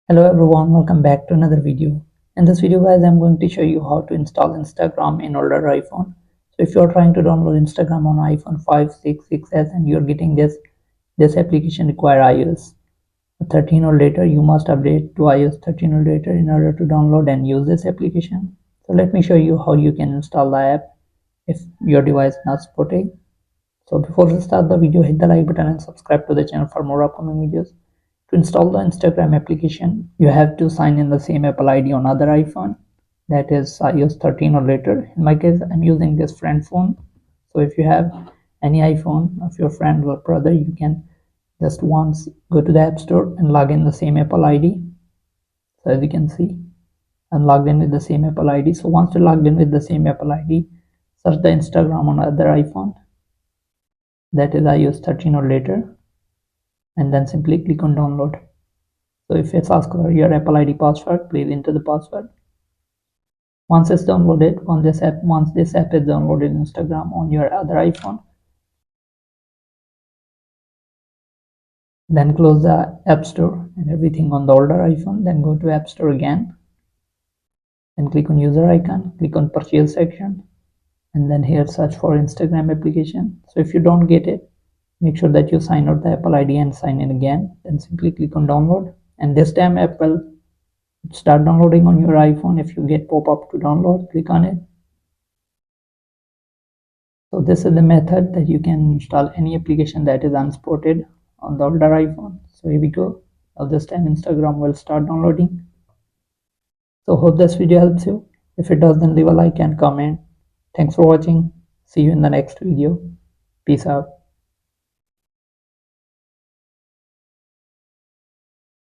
Hello everyone, welcome back to another video. In this video guys, I'm going to show you how to install Instagram in older iPhone. So if you're trying to download Instagram on iPhone 5, 6, 6s and you're getting this application require iOS 13 or later, you must update to iOS 13 or later in order to download and use this application. So let me show you how you can install the app if your device not supporting. So before we start the video, hit the like button and subscribe to the channel for more upcoming videos. To install the Instagram application, you have to sign in the same Apple ID on other iPhone, that is iOS 13 or later. In my case, I'm using this friend phone. So if you have any iPhone of your friend or brother, you can just once go to the App Store and log in the same Apple ID. So as you can see, I'm logged in with the same Apple ID. So once you're logged in with the same Apple ID, search the Instagram on other iPhone, that is iOS 13 or later, and then simply click on download. So if it's asked for your Apple ID password, please enter the password. Once it's downloaded, once this app is downloaded Instagram on your other iPhone, then close the App Store and everything on the older iPhone. Then go to App Store again and click on user icon, click on purchase section, and then here search for Instagram application. So if you don't get it, make sure that you sign out the Apple ID and sign in again. Then simply click on download, and this time Apple start downloading on your iPhone. If you get pop-up to download, click on it. So this is the method that you can install any application that is unsupported on the older iPhone. So here we go. Now this time Instagram will start downloading. So hope this video helps you. If it does, then leave a like and comment. Thanks for watching. See you in the next video. Peace out.